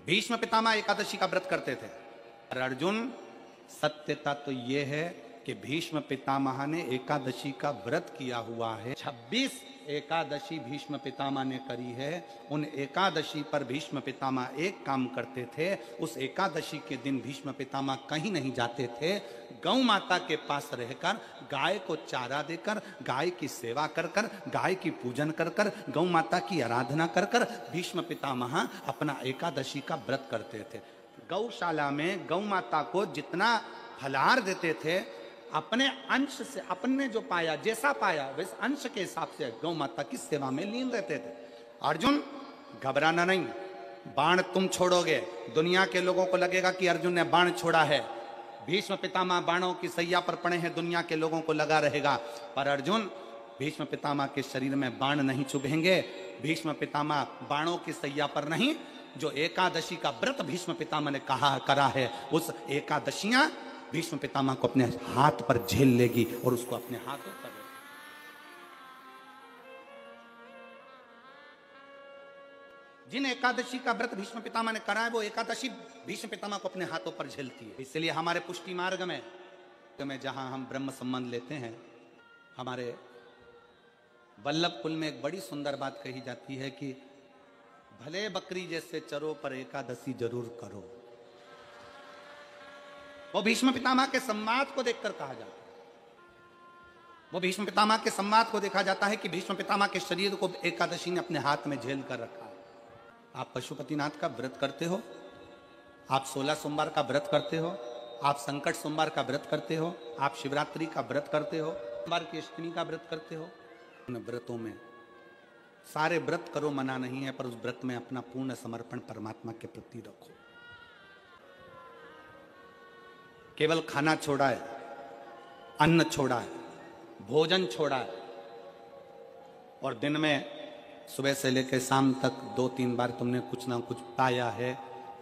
भीष्म पितामह एकादशी का व्रत करते थे। और अर्जुन, सत्यता तो यह है कि भीष्म पितामह ने एकादशी का व्रत किया हुआ है। 26 एकादशी भीष्म पितामह ने करी है। उन एकादशी पर भीष्म पितामह एक काम करते थे, उस एकादशी के दिन भीष्म पितामह कहीं नहीं जाते थे। गौ माता के पास रहकर गाय को चारा देकर, गाय की सेवा कर कर, गाय की पूजन कर कर, गौ माता की आराधना कर कर भीष्म पितामह अपना एकादशी का व्रत करते थे। गौशाला में गौ माता को जितना फलाहार देते थे, अपने अंश से, अपने जो पाया, जैसा पाया वैसे अंश के हिसाब से गौ माता की सेवा में लीन रहते थे। अर्जुन, घबराना नहीं, बाण तुम छोड़ोगे, दुनिया के लोगों को लगेगा कि अर्जुन ने बाण छोड़ा है। भीष्म पितामह बाणों की सैया पर पड़े हैं, दुनिया के लोगों को लगा रहेगा, पर अर्जुन, भीष्म पितामह के शरीर में बाण नहीं चुभेंगे। भीष्म पितामह बाणों की सैया पर नहीं, जो एकादशी का व्रत भीष्म पितामह ने करा है, उस एकादशियां भीष्म पितामह को अपने हाथ पर झेल लेगी और उसको अपने हाथों पर। जिन एकादशी का व्रत भीष्म पितामह ने करा है, वो एकादशी भीष्म पितामह को अपने हाथों पर झेलती है। इसलिए हमारे पुष्टि मार्ग में जहां हम ब्रह्म संबंध लेते हैं, हमारे वल्लभ कुल में एक बड़ी सुंदर बात कही जाती है कि भले बकरी जैसे चरो पर एकादशी जरूर करो। वो भीष्म पितामह के संवाद को देखकर कहा जाता है। वो भीष्म पितामह के संवाद को देखा जाता है कि भीष्म पितामह के शरीर को एकादशी ने अपने हाथ में झेल कर रखा है। आप पशुपतिनाथ का व्रत करते हो, आप 16 सोमवार का व्रत करते हो, आप संकट सोमवार का व्रत करते हो, आप शिवरात्रि का व्रत करते हो, सोमवार की अष्टमी का व्रत करते हो। उन व्रतों में सारे व्रत करो, मना नहीं है, पर उस व्रत में अपना पूर्ण समर्पण परमात्मा के प्रति रखो। केवल खाना छोड़ा है, अन्न छोड़ा है, भोजन छोड़ा है, और दिन में सुबह से लेकर शाम तक 2-3 बार तुमने कुछ ना कुछ पाया है,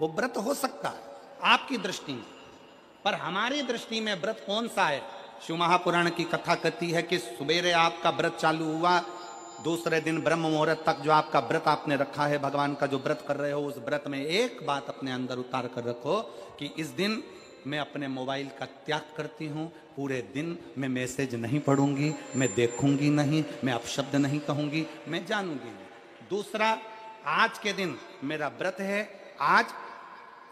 वो व्रत हो सकता है आपकी दृष्टि में, पर हमारी दृष्टि में व्रत कौन सा है? शिव महापुराण की कथा कहती है कि सुबेरे आपका व्रत चालू हुआ, दूसरे दिन ब्रह्म मुहूर्त तक जो आपका व्रत आपने रखा है, भगवान का जो व्रत कर रहे हो, उस व्रत में एक बात अपने अंदर उतार कर रखो कि इस दिन मैं अपने मोबाइल का त्याग करती हूँ, पूरे दिन मैं मैसेज नहीं पढ़ूंगी, मैं देखूंगी नहीं, मैं अपशब्द नहीं कहूंगी, मैं जानूंगी नहीं। दूसरा, आज के दिन मेरा व्रत है, आज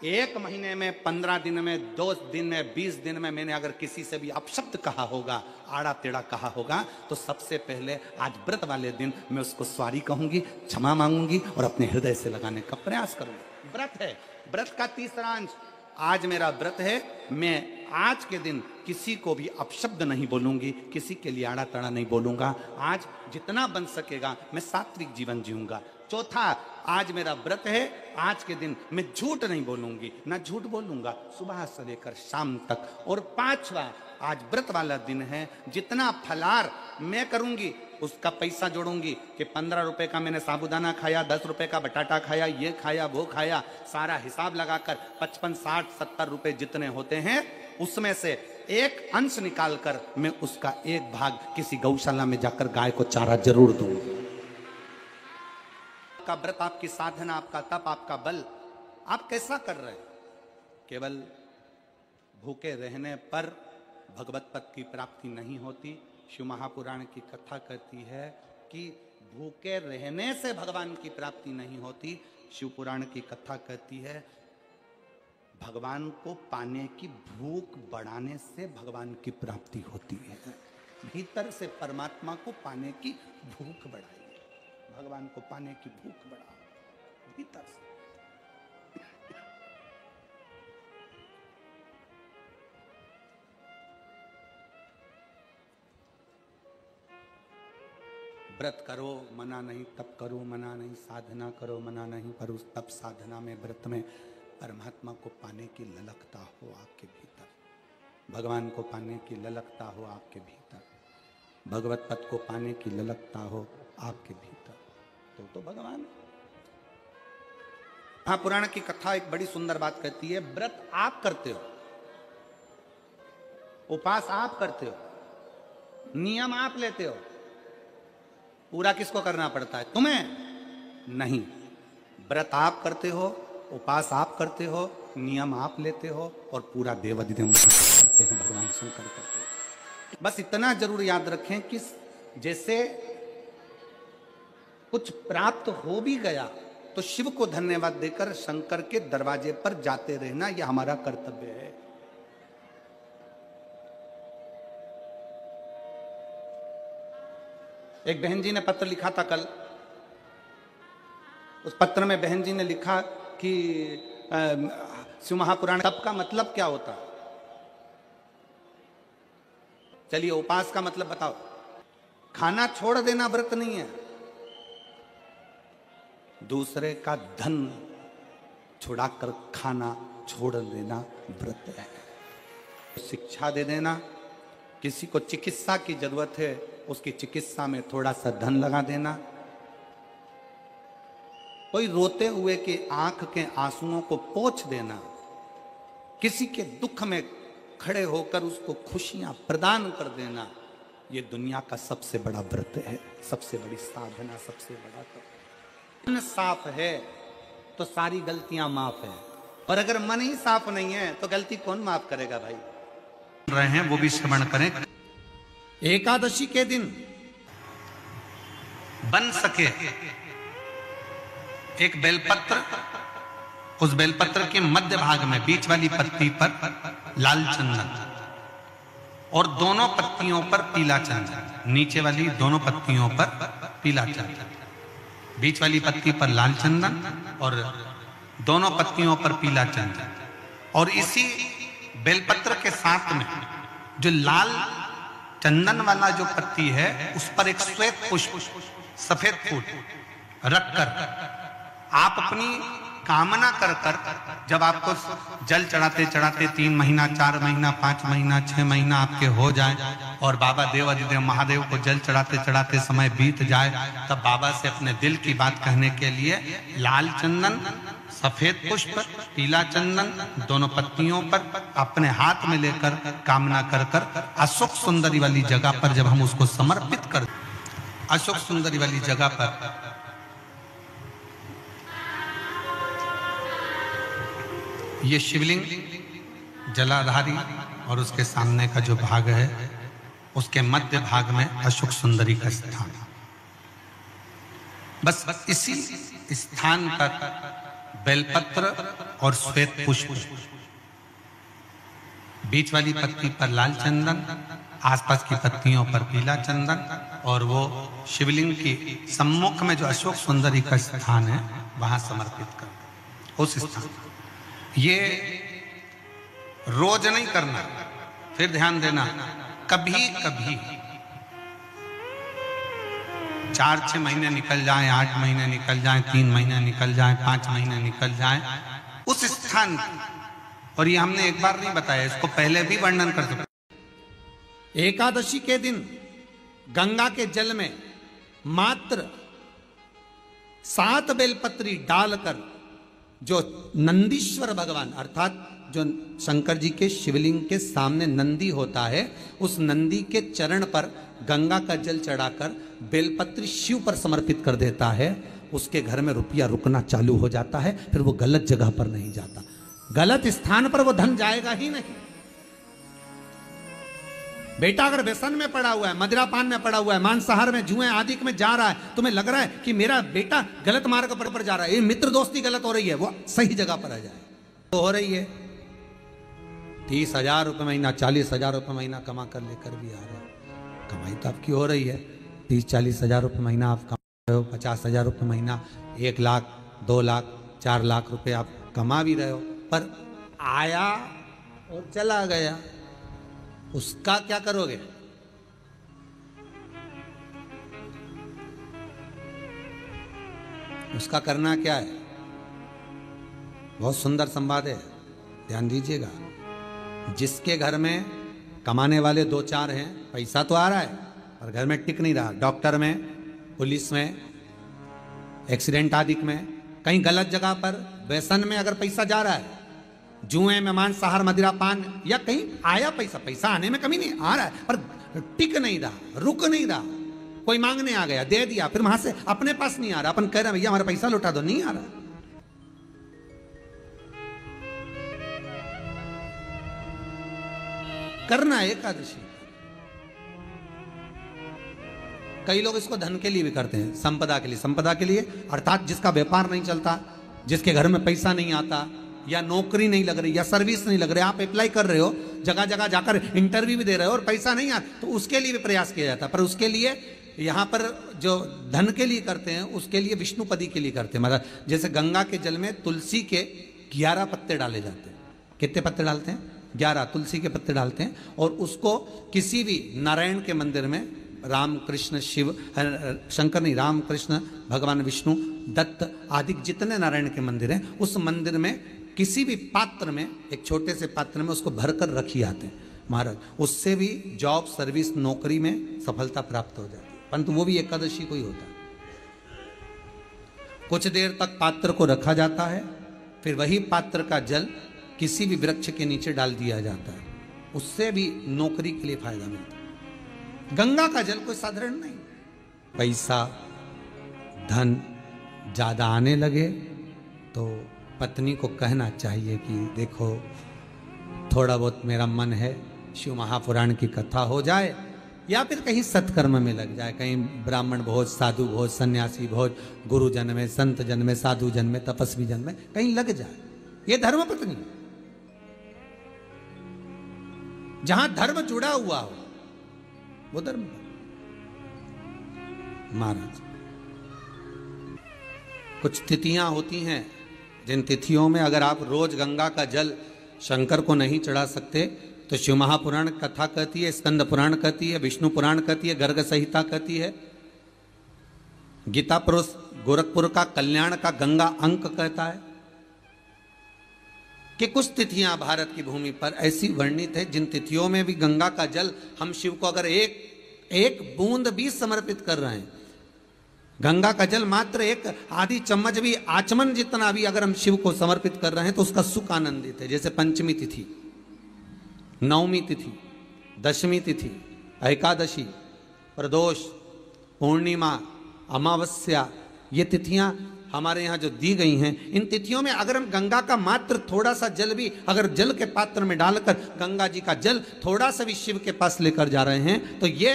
1 महीने में, 15 दिन में, 2 दिन में, 20 दिन में मैंने अगर किसी से भी अपशब्द कहा होगा, आड़ा टेढ़ा कहा होगा, तो सबसे पहले आज व्रत वाले दिन मैं उसको सॉरी कहूंगी, क्षमा मांगूंगी और अपने हृदय से लगाने का प्रयास करूंगी। व्रत है। व्रत का तीसरा अंश, आज मेरा व्रत है, मैं आज के दिन किसी को भी अपशब्द नहीं बोलूंगी, किसी के लिए आड़ा तड़ा नहीं बोलूंगा, आज जितना बन सकेगा मैं सात्विक जीवन जीऊंगा। चौथा, आज मेरा व्रत है, आज के दिन मैं झूठ नहीं बोलूंगी, ना झूठ बोलूंगा सुबह से लेकर शाम तक। और पांचवा, आज व्रत वाला दिन है, जितना फलाहार मैं करूंगी उसका पैसा जोड़ूंगी कि 15 रुपए का मैंने साबूदाना खाया, 10 रुपए का बटाटा खाया, ये खाया वो खाया, सारा हिसाब लगाकर 55, 60, 70 रुपए जितने होते हैं, उसमें से एक अंश निकालकर मैं उसका एक भाग किसी गौशाला में जाकर गाय को चारा जरूर दूंगी। आपका व्रत, आपकी साधना, आपका तप, आपका बल, आप कैसा कर रहे हैं? केवल भूखे रहने पर भगवत पद की प्राप्ति नहीं होती। शिव महापुराण की कथा कहती है कि भूखे रहने से भगवान की प्राप्ति नहीं होती। शिव पुराण की कथा कहती है भगवान को पाने की भूख बढ़ाने से भगवान की प्राप्ति होती है। भीतर से परमात्मा को पाने की भूख बढ़ाइए, भगवान को पाने की भूख बढ़ाओ भीतर से। व्रत करो मना नहीं, तप करो मना नहीं, साधना करो मना नहीं, पर उस तप साधना में, व्रत में परमात्मा को पाने की ललकता हो आपके भीतर, भगवान को पाने की ललकता हो आपके भीतर, भगवत पद को पाने की ललकता हो आपके भीतर, तो भगवान। महापुराण की कथा एक बड़ी सुंदर बात कहती है, व्रत आप करते हो, उपास आप करते हो, नियम आप लेते हो, पूरा किसको करना पड़ता है? तुम्हें नहीं। व्रत आप करते हो, उपास आप करते हो, नियम आप लेते हो और पूरा देवाधिदेव करते हैं, भगवान शंकर करते हैं। बस इतना जरूर याद रखें कि जैसे कुछ प्राप्त हो भी गया तो शिव को धन्यवाद देकर शंकर के दरवाजे पर जाते रहना, यह हमारा कर्तव्य है। एक बहन जी ने पत्र लिखा था कल। उस पत्र में बहन जी ने लिखा कि शिव महापुराण तप का मतलब क्या होता। चलिए उपास का मतलब बताओ। खाना छोड़ देना व्रत नहीं है, दूसरे का धन छुड़ाकर खाना छोड़ देना व्रत है। शिक्षा दे देना, किसी को चिकित्सा की जरूरत है उसकी चिकित्सा में थोड़ा सा धन लगा देना, कोई रोते हुए की आंख के आंसुओं को पोंछ देना, किसी के दुख में खड़े होकर उसको खुशियां प्रदान कर देना, ये दुनिया का सबसे बड़ा व्रत है, सबसे बड़ी साधना, सबसे बड़ा तो। मन साफ है तो सारी गलतियां माफ है, और अगर मन ही साफ नहीं है तो गलती कौन माफ करेगा भाई। रहे हैं वो भी श्रवण करें। एकादशी के दिन बन सके एक बेलपत्र, उस बेलपत्र के मध्य भाग में बीच वाली पत्ती पर लाल चंदन और दोनों पत्तियों पर पीला चंदन, नीचे वाली दोनों पत्तियों पर पीला चंदन, बीच वाली पत्ती पर लाल चंदन और दोनों पत्तियों पर पीला चंदन, और इसी बेलपत्र के साथ में जो लाल चंदन वाला जो पत्ती है उस पर एक श्वेत पुष्प, सफेद फूल रखकर आप अपनी कामना कर कर, जब आपको जल चढ़ाते चढ़ाते 3 महीना, 4 महीना, 5 महीना, 6 महीना आपके हो जाए और बाबा देवाधिदेव महादेव को जल चढ़ाते चढ़ाते समय बीत जाए, तब बाबा से अपने दिल की बात कहने के लिए लाल चंदन, सफेद पुष्प, पीला चंदन दोनों पत्तियों पर अपने हाथ में लेकर कामना कर कर अशोक सुंदरी वाली जगह पर जब हम उसको समर्पित कर, अशोक सुंदरी वाली जगह पर ये शिवलिंग जलाधारी और उसके सामने का जो भाग है उसके मध्य भाग में अशोक सुंदरी का स्थान, बस इसी स्थान पर बेलपत्र और श्वेत पुष्प, बीच वाली पत्ती पर लाल चंदन, आसपास की पत्तियों पर पीला चंदन, और वो शिवलिंग की सम्मुख में जो अशोक सुंदरी का स्थान है वहां समर्पित कर। उस स्थान ये रोज नहीं करना, फिर ध्यान देना, कभी कभी 4-6 महीने निकल जाएं, 8 महीने निकल जाएं, 3 महीने निकल जाएं, 5 महीने निकल जाएं, उस स्थान, और ये हमने एक बार नहीं बताया, इसको पहले भी वर्णन कर चुके। एकादशी के दिन गंगा के जल में मात्र 7 बेलपत्री डालकर जो नंदीश्वर भगवान अर्थात जो शंकर जी के शिवलिंग के सामने नंदी होता है, उस नंदी के चरण पर गंगा का जल चढ़ाकर बेलपत्री शिव पर समर्पित कर देता है, उसके घर में रुपया रुकना चालू हो जाता है, फिर वो गलत जगह पर नहीं जाता, गलत स्थान पर वो धन जाएगा ही नहीं। बेटा अगर व्यसन में पड़ा हुआ है, मदिरापान में पड़ा हुआ है, मांसाहार में, जुए आदि में जा रहा है, तुम्हें लग रहा है कि मेरा बेटा गलत मार्ग पर जा रहा है, ये मित्र दोस्ती गलत हो रही है, वो सही जगह पर आ जाए। तो हो रही है 30,000 रुपये महीना, 40,000 रुपये महीना कमा कर लेकर भी आ रहे हैं, कमाई तो आपकी हो रही है, 30-40 हजार रुपये महीना आप कमा रहे हो, 50,000 रुपये महीना, 1 लाख, 2 लाख, 4 लाख रुपए आप कमा भी रहे हो, पर आया और चला गया, उसका क्या करोगे? उसका करना क्या है? बहुत सुंदर संवाद है, ध्यान दीजिएगा। जिसके घर में कमाने वाले 2-4 हैं, पैसा तो आ रहा है पर घर में टिक नहीं रहा, डॉक्टर में, पुलिस में, एक्सीडेंट आदि में, कहीं गलत जगह पर, व्यसन में अगर पैसा जा रहा है, जुए में, मांसाहार, मदिरा पान, या कहीं आया पैसा, पैसा आने में कमी नहीं, आ रहा है पर टिक नहीं रहा, रुक नहीं रहा, कोई मांगने आ गया, दे दिया, फिर वहां से अपने पास नहीं आ रहा, अपन कह रहे हैं भैया हमारा पैसा लौटा दो, नहीं आ रहा। करना है एकादशी। कई लोग इसको धन के लिए भी करते हैं, संपदा के लिए। संपदा के लिए अर्थात जिसका व्यापार नहीं चलता, जिसके घर में पैसा नहीं आता, या नौकरी नहीं लग रही, या सर्विस नहीं लग रही, आप अप्लाई कर रहे हो, जगह जगह जाकर इंटरव्यू भी दे रहे हो और पैसा नहीं आता, तो उसके लिए भी प्रयास किया जाता है। पर उसके लिए यहाँ पर जो धन के लिए करते हैं, उसके लिए विष्णुपदी के लिए करते हैं। मतलब जैसे गंगा के जल में तुलसी के 11 पत्ते डाले जाते हैं। कितने पत्ते डालते हैं? 11 तुलसी के पत्ते डालते हैं, और उसको किसी भी नारायण के मंदिर में, राम कृष्ण शिव, शंकर नहीं, राम कृष्ण भगवान विष्णु दत्त आदि जितने नारायण के मंदिर हैं, उस मंदिर में किसी भी पात्र में, एक छोटे से पात्र में उसको भरकर रखी आते हैं महाराज। उससे भी जॉब, सर्विस, नौकरी में सफलता प्राप्त हो जाती है। परंतु वो भी एकादशी को ही होता है। कुछ देर तक पात्र को रखा जाता है, फिर वही पात्र का जल किसी भी वृक्ष के नीचे डाल दिया जाता है, उससे भी नौकरी के लिए फायदा मिलता है। गंगा का जल कोई साधारण नहीं। पैसा धन ज्यादा आने लगे तो पत्नी को कहना चाहिए कि देखो थोड़ा बहुत मेरा मन है, शिव महापुराण की कथा हो जाए, या फिर कहीं सत्कर्म में लग जाए, कहीं ब्राह्मण भोज, साधु भोज, सन्यासी भोज, गुरु जन में, संत जन में, साधु जन में, तपस्वी जन में कहीं लग जाए। ये धर्म पत्नी, जहां धर्म जुड़ा हुआ हो वो धर्म। महाराज कुछ तिथियां होती हैं, जिन तिथियों में अगर आप रोज गंगा का जल शंकर को नहीं चढ़ा सकते, तो शिव महापुराण कथा कहती है, स्कंद पुराण कहती है, विष्णु पुराण कहती है, गर्ग संहिता कहती है, गीता पुरुष गोरखपुर का कल्याण का गंगा अंक कहता है कि कुछ तिथियां भारत की भूमि पर ऐसी वर्णित है जिन तिथियों में भी गंगा का जल हम शिव को अगर एक बूंद भी समर्पित कर रहे हैं, गंगा का जल मात्र एक आधी चम्मच भी, आचमन जितना भी अगर हम शिव को समर्पित कर रहे हैं, तो उसका सुख आनंदित है। जैसे पंचमी तिथि, नवमी तिथि, दशमी तिथि, एकादशी, प्रदोष, पूर्णिमा, अमावस्या, ये तिथियां हमारे यहाँ जो दी गई हैं, इन तिथियों में अगर हम गंगा का मात्र थोड़ा सा जल भी अगर जल के पात्र में डालकर गंगा जी का जल थोड़ा सा भी शिव के पास लेकर जा रहे हैं, तो ये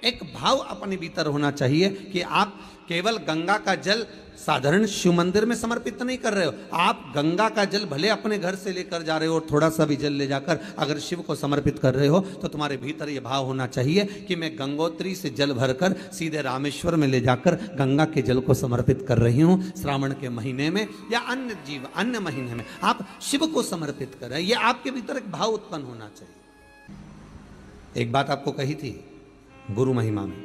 एक भाव अपने भीतर होना चाहिए कि आप केवल गंगा का जल साधारण शिव मंदिर में समर्पित नहीं कर रहे हो, आप गंगा का जल भले अपने घर से लेकर जा रहे हो और थोड़ा सा भी जल ले जाकर अगर शिव को समर्पित कर रहे हो, तो तुम्हारे भीतर ये भाव होना चाहिए कि मैं गंगोत्री से जल भरकर सीधे रामेश्वर में ले जाकर गंगा के जल को समर्पित कर रही हूँ। श्रावण के महीने में या अन्य महीने में आप शिव को समर्पित कर रहे हैं, ये आपके भीतर एक भाव उत्पन्न होना चाहिए। एक बात आपको कही थी गुरु महिमा में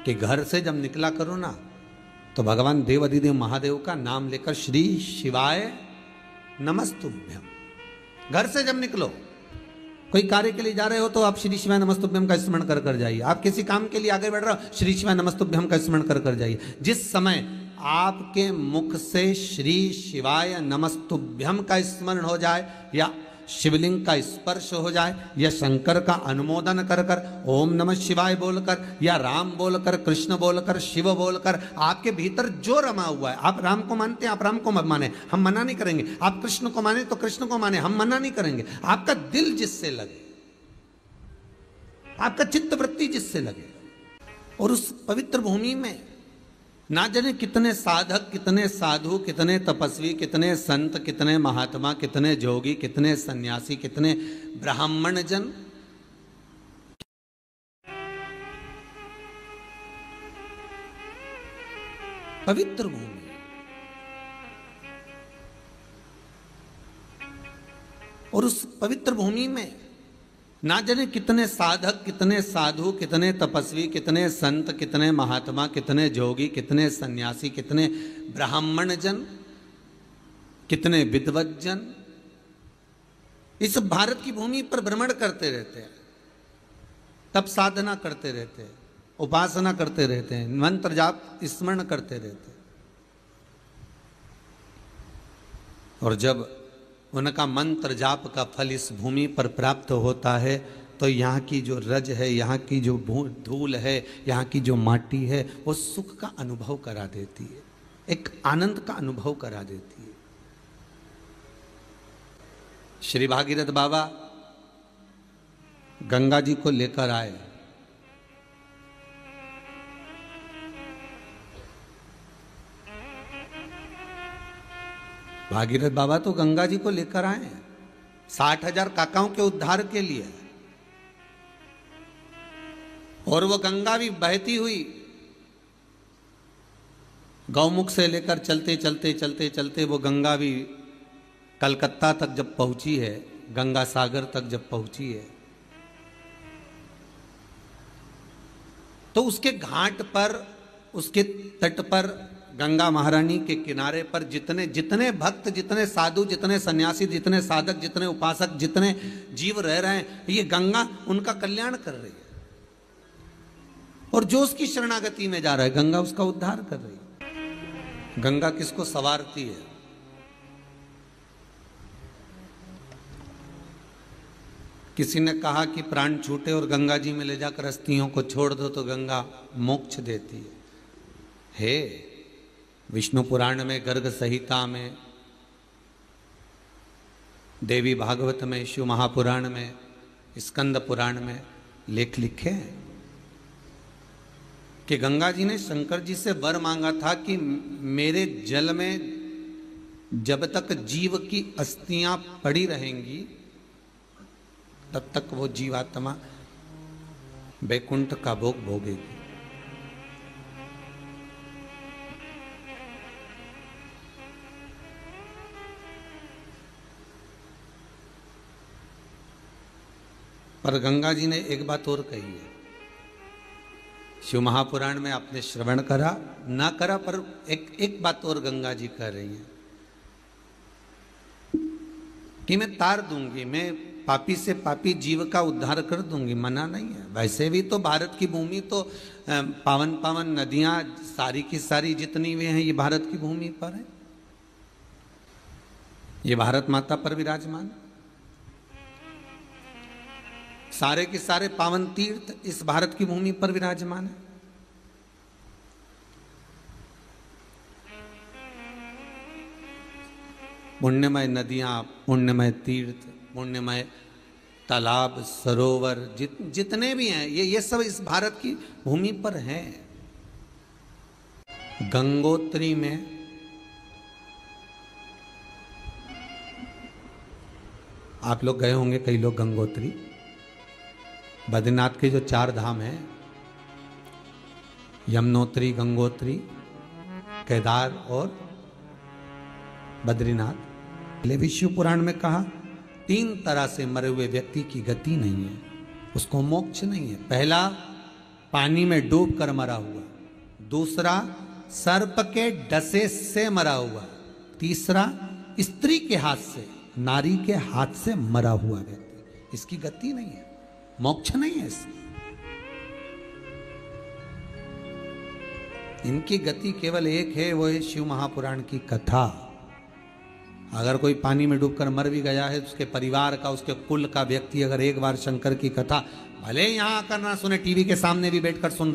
कि घर से जब निकला करो ना, तो भगवान देव अधिदेव महादेव का नाम लेकर श्री शिवाय नमस्तुभ्यम, घर से जब निकलो, कोई कार्य के लिए जा रहे हो तो आप श्री शिवाय नमस्तुभ्यम का स्मरण कर कर जाइए। आप किसी काम के लिए आगे बढ़ रहे हो, श्री शिवाय नमस्तुभ्यम का स्मरण कर कर जाइए। जिस समय आपके मुख से श्री शिवाय नमस्तुभ्यम का स्मरण हो जाए, या शिवलिंग का स्पर्श हो जाए, या शंकर का अनुमोदन कर कर ओम नमः शिवाय बोलकर, या राम बोलकर, कृष्ण बोलकर, शिव बोलकर, आपके भीतर जो रमा हुआ है, आप राम को मानते हैं आप राम को मत माने, हम मना नहीं करेंगे, आप कृष्ण को माने तो कृष्ण को माने, हम मना नहीं करेंगे। आपका दिल जिससे लगे, आपका चित्त वृत्ति जिससे लगे, और उस पवित्र भूमि में ना जाने कितने साधक, कितने साधु, कितने तपस्वी, कितने संत, कितने महात्मा, कितने जोगी, कितने सन्यासी, कितने ब्राह्मण जन पवित्र भूमि, और उस पवित्र भूमि में ना जाने कितने साधक, कितने साधु, कितने तपस्वी, कितने संत, कितने महात्मा, कितने जोगी, कितने सन्यासी, कितने ब्राह्मण जन, कितने विद्वत जन इस भारत की भूमि पर भ्रमण करते रहते हैं, तप साधना करते रहते हैं, उपासना करते रहते हैं, मंत्र जाप स्मरण करते रहते हैं। और जब उनका मंत्र जाप का फल इस भूमि पर प्राप्त होता है, तो यहाँ की जो रज है, यहाँ की जो धूल है, यहाँ की जो माटी है, वो सुख का अनुभव करा देती है, एक आनंद का अनुभव करा देती है। श्री भागीरथ बाबा गंगा जी को लेकर आए। भागीरथ बाबा तो गंगा जी को लेकर आए 60,000 काकाओं के उद्धार के लिए, और वो गंगा भी बहती हुई गौमुख से लेकर चलते चलते चलते चलते वो गंगा भी कलकत्ता तक जब पहुंची है, गंगा सागर तक जब पहुंची है, तो उसके घाट पर, उसके तट पर, गंगा महारानी के किनारे पर जितने जितने भक्त, जितने साधु, जितने सन्यासी, जितने साधक, जितने उपासक, जितने जीव रह रहे हैं, ये गंगा उनका कल्याण कर रही है। और जो उसकी शरणागति में जा रहा है, गंगा उसका उद्धार कर रही है। गंगा किसको संवारती है? किसी ने कहा कि प्राण छूटे और गंगा जी में ले जाकर अस्थियों को छोड़ दो तो गंगा मोक्ष देती है। विष्णु पुराण में, गर्ग संहिता में, देवी भागवत में, शिव महापुराण में, स्कंद पुराण में लेख लिखे हैं कि गंगा जी ने शंकर जी से वर मांगा था कि मेरे जल में जब तक जीव की अस्थियां पड़ी रहेंगी तब तक वो जीवात्मा वैकुंठ का भोग भोगेगी। पर गंगा जी ने एक बात और कही है, शिव महापुराण में आपने श्रवण करा ना करा, पर एक बात और गंगा जी कह रही हैं कि मैं तार दूंगी, मैं पापी से पापी जीव का उद्धार कर दूंगी, मना नहीं है। वैसे भी तो भारत की भूमि तो पावन पावन नदियां सारी की सारी जितनी भी हैं ये भारत की भूमि पर है, ये भारत माता पर विराजमान, सारे के सारे पावन तीर्थ इस भारत की भूमि पर विराजमान है। पुण्यमय नदियां, पुण्यमय तीर्थ, पुण्यमय तालाब, सरोवर, जितने भी हैं ये सब इस भारत की भूमि पर हैं। गंगोत्री में आप लोग गए होंगे, कई लोग गंगोत्री, बद्रीनाथ के जो 4 धाम हैं, यमुनोत्री, गंगोत्री, केदार और बद्रीनाथ। विष्णु पुराण में कहा 3 तरह से मरे हुए व्यक्ति की गति नहीं है, उसको मोक्ष नहीं है। पहला पानी में डूब कर मरा हुआ, दूसरा सर्प के डसे से मरा हुआ, तीसरा स्त्री के हाथ से, नारी के हाथ से मरा हुआ व्यक्ति, इसकी गति नहीं है, मोक्ष नहीं है इसकी। इनकी गति केवल एक है, वो है शिव महापुराण की कथा। अगर कोई पानी में डूबकर मर भी गया है, उसके परिवार का, उसके कुल का व्यक्ति अगर एक बार शंकर की कथा भले यहां आकर ना सुने, टीवी के सामने भी बैठकर सुन रहा